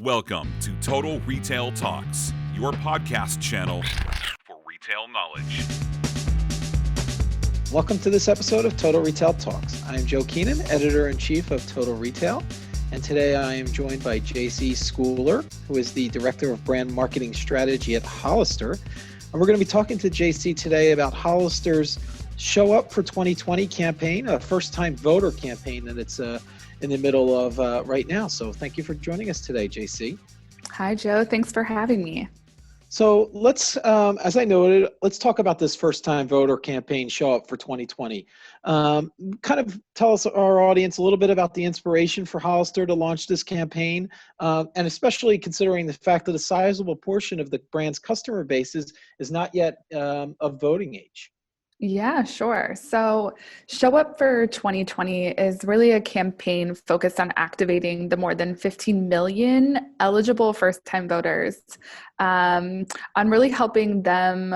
Welcome to Total Retail Talks, your podcast channel for retail knowledge. Welcome to this episode of Total Retail Talks. I'm Joe Keenan, Editor-in-Chief of Total Retail, and today I am joined by Jacee Scoular, who is the Director of Brand Marketing Strategy at Hollister. And we're going to be talking to Jacee today about Hollister's Show Up for 2020 campaign, a first-time voter campaign that it's in the middle of right now. So thank you for joining us today, Jacee. Hi, Joe. Thanks for having me. So let's, as I noted, let's talk about this first-time voter campaign, Show Up for 2020. Kind of tell us, our audience, a little bit about the inspiration for Hollister to launch this campaign, and especially considering the fact that a sizable portion of the brand's customer base is not yet of voting age. Yeah, sure. So Show Up for 2020 is really a campaign focused on activating the more than 15 million eligible first-time voters, on really helping them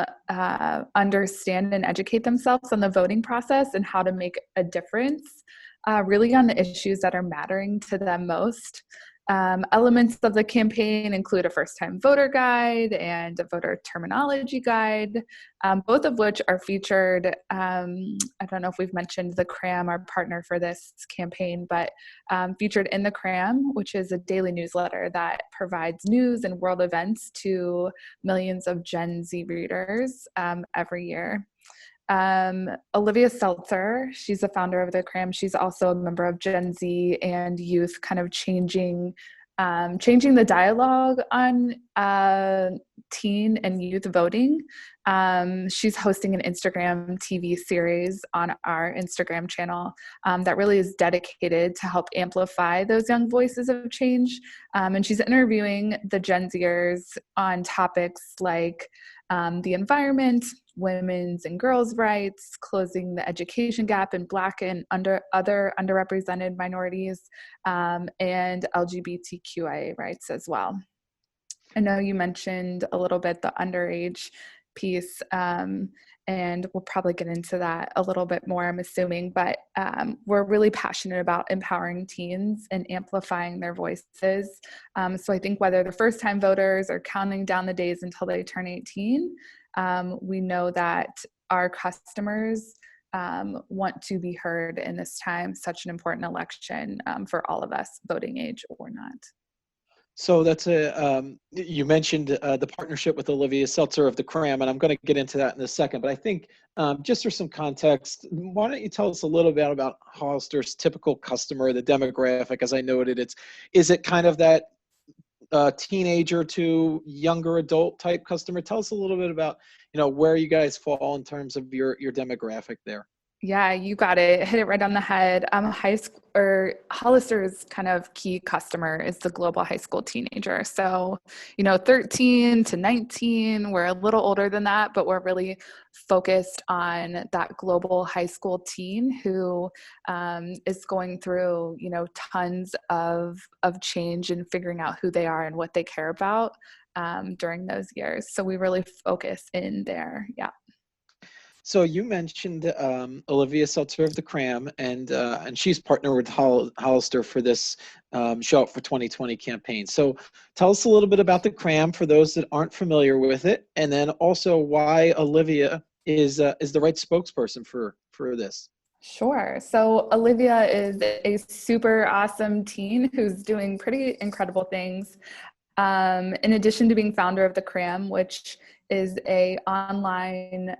understand and educate themselves on the voting process and how to make a difference, really on the issues that are mattering to them most. Elements of the campaign include a first-time voter guide and a voter terminology guide, both of which are featured. I don't know if we've mentioned the CRAM, our partner for this campaign, but featured in the CRAM, which is a daily newsletter that provides news and world events to millions of Gen Z readers every year. Olivia Seltzer, she's the founder of the CRAM. She's also a member of Gen Z and youth, kind of changing the dialogue on teen and youth voting. She's hosting an Instagram TV series on our Instagram channel that really is dedicated to help amplify those young voices of change. And she's interviewing the Gen Zers on topics like the environment, women's and girls' rights, closing the education gap in Black and other underrepresented minorities, and LGBTQIA rights as well. I know you mentioned a little bit the underage piece, and we'll probably get into that a little bit more, I'm assuming, but we're really passionate about empowering teens and amplifying their voices. So I think whether they're first-time voters or counting down the days until they turn 18, we know that our customers want to be heard in this time, such an important election for all of us, voting age or not. So that's you mentioned the partnership with Olivia Seltzer of the CRAM, and I'm going to get into that in a second. But I think just for some context, why don't you tell us a little bit about Hollister's typical customer, the demographic? As I noted, is it kind of that teenager to younger adult type customer? Tell us a little bit about where you guys fall in terms of your demographic there. Yeah, you got it. Hit it right on the head. Hollister's kind of key customer is the global high school teenager. So, 13 to 19, we're a little older than that, but we're really focused on that global high school teen who is going through, tons of change and figuring out who they are and what they care about during those years. So we really focus in there. Yeah. So you mentioned Olivia Seltzer of the CRAM, and she's partnered with Hollister for this Show Up for 2020 campaign. So tell us a little bit about the CRAM for those that aren't familiar with it, and then also why Olivia is the right spokesperson for this. Sure. So Olivia is a super awesome teen who's doing pretty incredible things. In addition to being founder of the CRAM, which is a online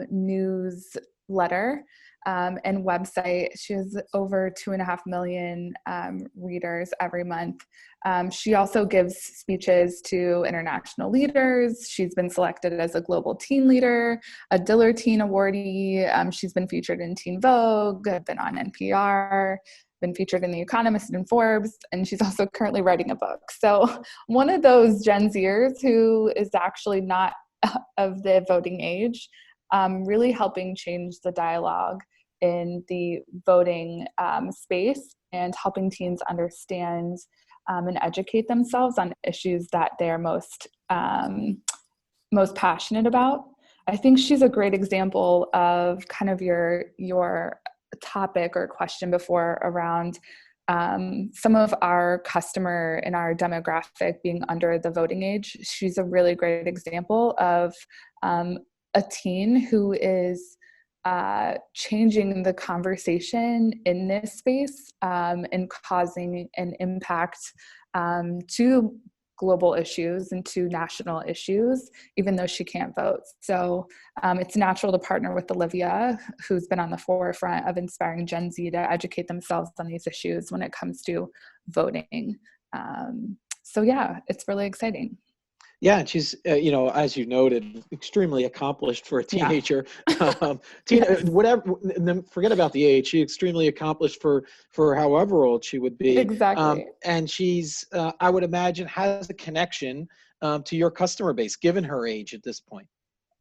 newsletter and website. She has over 2.5 million readers every month. She also gives speeches to international leaders. She's been selected as a global teen leader, a Diller Teen Awardee. She's been featured in Teen Vogue, been on NPR, been featured in The Economist and Forbes, and she's also currently writing a book. So one of those Gen Zers who is actually not of the voting age, really helping change the dialogue in the voting space and helping teens understand and educate themselves on issues that they're most passionate about. I think she's a great example of kind of your topic or question before around some of our customer in our demographic being under the voting age, she's a really great example of a teen who is changing the conversation in this space and causing an impact to global issues and to national issues, even though she can't vote. So it's natural to partner with Olivia, who's been on the forefront of inspiring Gen Z to educate themselves on these issues when it comes to voting. So yeah, it's really exciting. Yeah, and she's, as you noted, extremely accomplished for a teenager. Yeah. Yes. Whatever. Forget about the age. She's extremely accomplished for however old she would be. Exactly. And she's, I would imagine, has a connection to your customer base, given her age at this point.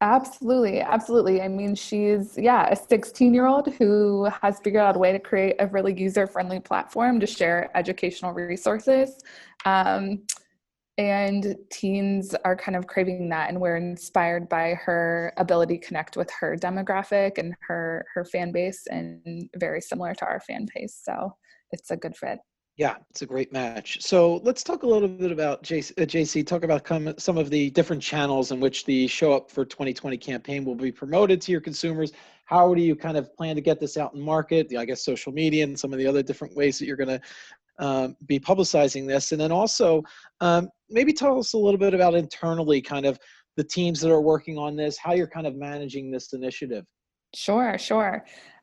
Absolutely. Absolutely. I mean, she's, a 16-year-old who has figured out a way to create a really user-friendly platform to share educational resources. And teens are kind of craving that, and we're inspired by her ability to connect with her demographic and her fan base, and very similar to our fan base. So it's a good fit. Yeah, it's a great match. So let's talk a little bit about Jacee. Talk about some of the different channels in which the Show Up for 2020 campaign will be promoted to your consumers. How do you kind of plan to get this out in market? I guess social media and some of the other different ways that you're going to be publicizing this. And then also maybe tell us a little bit about internally kind of the teams that are working on this, how you're kind of managing this initiative. Sure.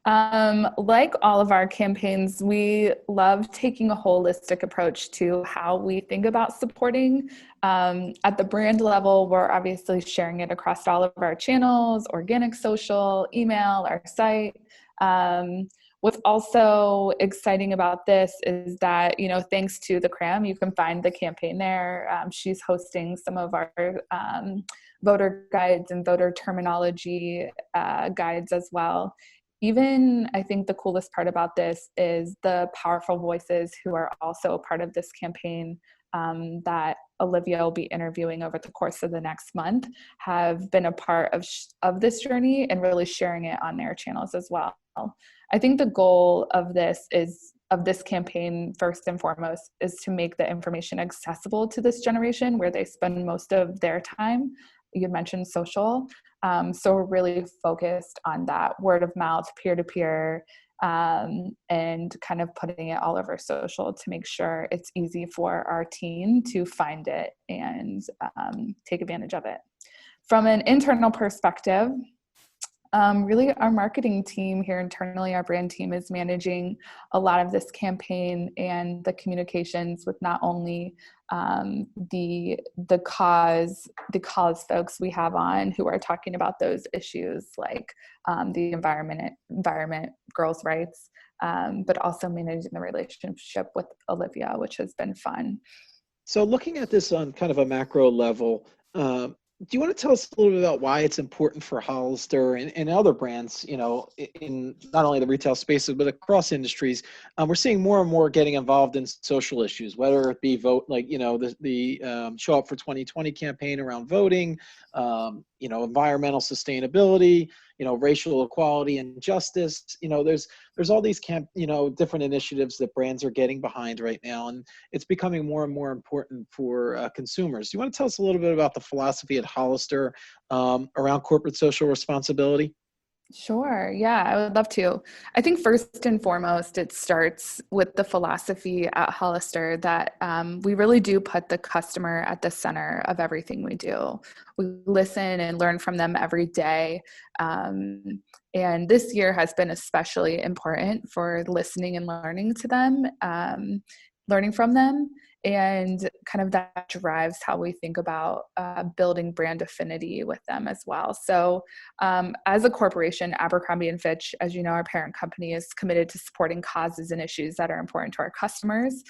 Like all of our campaigns, we love taking a holistic approach to how we think about supporting. At the brand level, we're obviously sharing it across all of our channels, organic social, email, our site. What's also exciting about this is that, thanks to the CRAM, you can find the campaign there. She's hosting some of our voter guides and voter terminology guides as well. Even, I think the coolest part about this is the powerful voices who are also a part of this campaign that Olivia will be interviewing over the course of the next month have been a part of this journey and really sharing it on their channels as well. I think the goal of this campaign, first and foremost, is to make the information accessible to this generation where they spend most of their time. You mentioned social. So we're really focused on that word of mouth, peer-to-peer, and kind of putting it all over social to make sure it's easy for our team to find it and take advantage of it. From an internal perspective, really our marketing team here internally, our brand team, is managing a lot of this campaign and the communications with not only the cause folks we have on who are talking about those issues like the environment, girls' rights, but also managing the relationship with Olivia, which has been fun. So looking at this on kind of a macro level, do you want to tell us a little bit about why it's important for Hollister and other brands, in not only the retail spaces, but across industries? We're seeing more and more getting involved in social issues, whether it be vote, like, the Show Up for 2020 campaign around voting, environmental sustainability, racial equality and justice. There's all these different initiatives that brands are getting behind right now, and it's becoming more and more important for consumers. Do you want to tell us a little bit about the philosophy at Hollister around corporate social responsibility? Sure. Yeah, I would love to. I think first and foremost, it starts with the philosophy at Hollister that we really do put the customer at the center of everything we do. We listen and learn from them every day. And this year has been especially important for listening and learning to them, learning from them. And kind of that drives how we think about building brand affinity with them as well. So as a corporation, Abercrombie & Fitch, as you know, our parent company, is committed to supporting causes and issues that are important to our customers.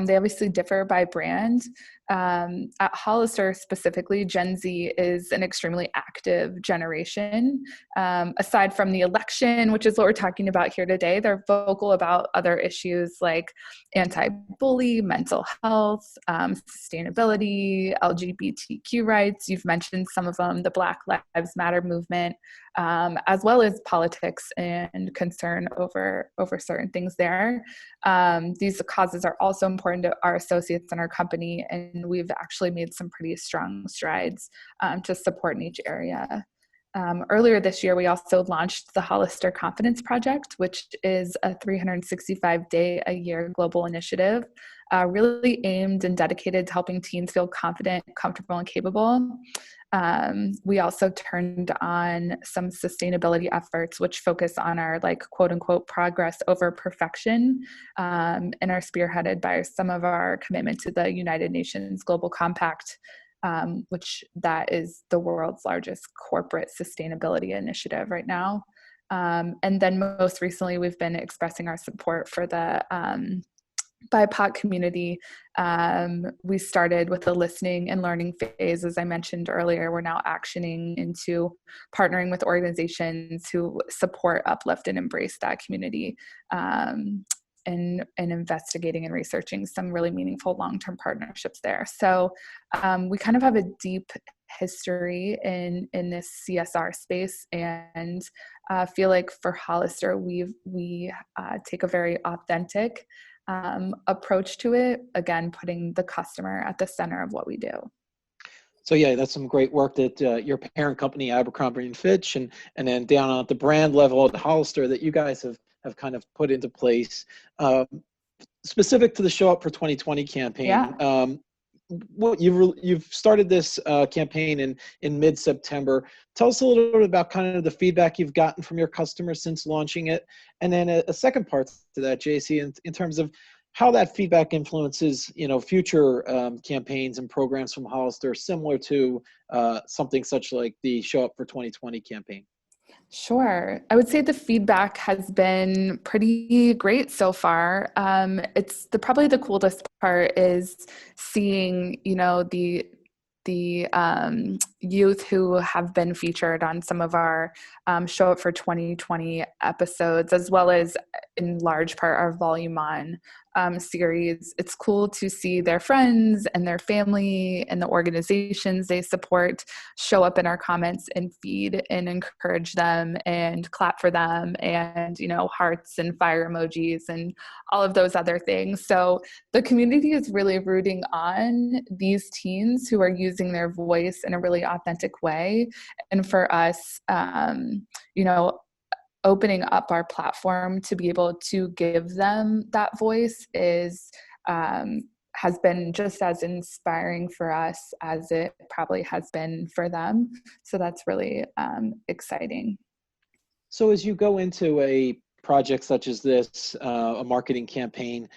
They obviously differ by brand. At Hollister specifically, Gen Z is an extremely active generation. Aside from the election, which is what we're talking about here today, they're vocal about other issues like anti-bully, mental health, health, sustainability, LGBTQ rights. You've mentioned some of them, the Black Lives Matter movement, as well as politics and concern over certain things there. These causes are also important to our associates and our company, and we've actually made some pretty strong strides to support in each area. Earlier this year, we also launched the Hollister Confidence Project, which is a 365-day-a-year global initiative, really aimed and dedicated to helping teens feel confident, comfortable, and capable. We also turned on some sustainability efforts, which focus on our quote unquote progress over perfection, and are spearheaded by some of our commitment to the United Nations Global Compact, which that is the world's largest corporate sustainability initiative right now. And then most recently, we've been expressing our support for the BIPOC community. We started with the listening and learning phase, as I mentioned earlier. We're now actioning into partnering with organizations who support, uplift, and embrace that community, and investigating and researching some really meaningful long-term partnerships there. So we kind of have a deep history in this CSR space, and feel like for Hollister, we take a very authentic approach to it, again, putting the customer at the center of what we do. So yeah, that's some great work that your parent company, Abercrombie and Fitch, and then down at the brand level at Hollister, that you guys have kind of put into place, specific to the Show Up for 2020 campaign. Yeah. What you've started this campaign in mid-September. Tell us a little bit about kind of the feedback you've gotten from your customers since launching it, and then a second part to that, Jacee, in terms of how that feedback influences future campaigns and programs from Hollister, similar to something such like the Show Up for 2020 campaign. Sure. I would say the feedback has been pretty great so far. It's probably the coolest part is seeing, the youth who have been featured on some of our Show Up for 2020 episodes, as well as in large part our Volume On series. It's cool to see their friends and their family and the organizations they support show up in our comments and feed and encourage them and clap for them, and hearts and fire emojis and all of those other things. So the community is really rooting on these teens who are using their voice in a really authentic way. And for us, opening up our platform to be able to give them that voice has been just as inspiring for us as it probably has been for them. So that's really exciting. So as you go into a project such as this, a marketing campaign,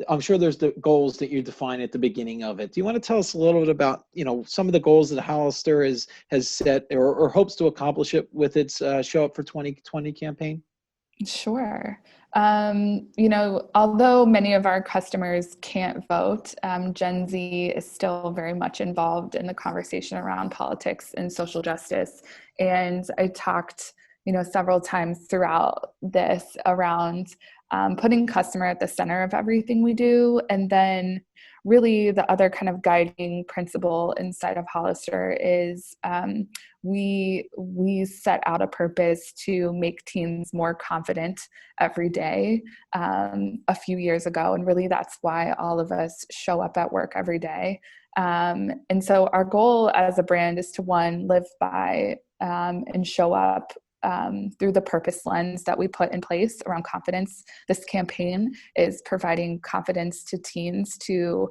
I'm sure there's the goals that you define at the beginning of it. Do you want to tell us a little bit about, some of the goals that Hollister has set or hopes to accomplish it with its Show Up for 2020 campaign? Sure. Although many of our customers can't vote, Gen Z is still very much involved in the conversation around politics and social justice. And I talked, several times throughout this around putting customer at the center of everything we do. And then really the other kind of guiding principle inside of Hollister is we set out a purpose to make teens more confident every day a few years ago. And really that's why all of us show up at work every day. And so our goal as a brand is to, one, live by and show up through the purpose lens that we put in place around confidence. This campaign is providing confidence to teens to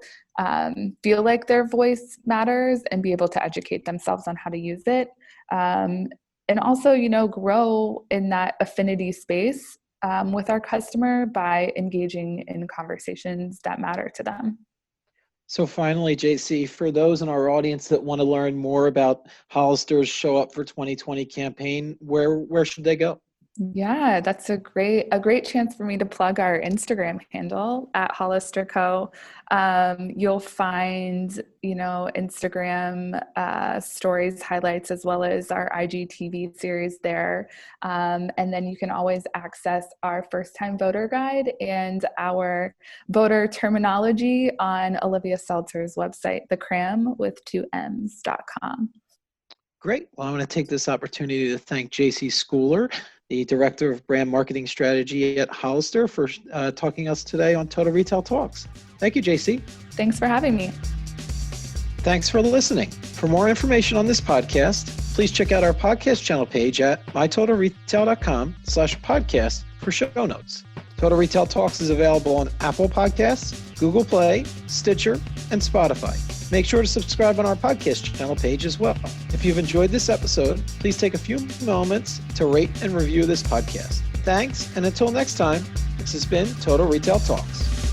feel like their voice matters and be able to educate themselves on how to use it. And also, grow in that affinity space with our customer by engaging in conversations that matter to them. So finally, Jacee, for those in our audience that want to learn more about Hollister's Show Up for 2020 campaign, where should they go? Yeah, that's a great chance for me to plug our Instagram handle at Hollister Co. You'll find, Instagram stories, highlights, as well as our IGTV series there. And then you can always access our first-time voter guide and our voter terminology on Olivia Seltzer's website, thecram.com. Great. Well, I'm going to take this opportunity to thank Jacee Scoular, the Director of Brand Marketing Strategy at Hollister, for talking to us today on Total Retail Talks. Thank you, Jacee. Thanks for having me. Thanks for listening. For more information on this podcast, please check out our podcast channel page at mytotalretail.com/podcast for show notes. Total Retail Talks is available on Apple Podcasts, Google Play, Stitcher, and Spotify. Make sure to subscribe on our podcast channel page as well. If you've enjoyed this episode, please take a few moments to rate and review this podcast. Thanks, and until next time, this has been Total Retail Talks.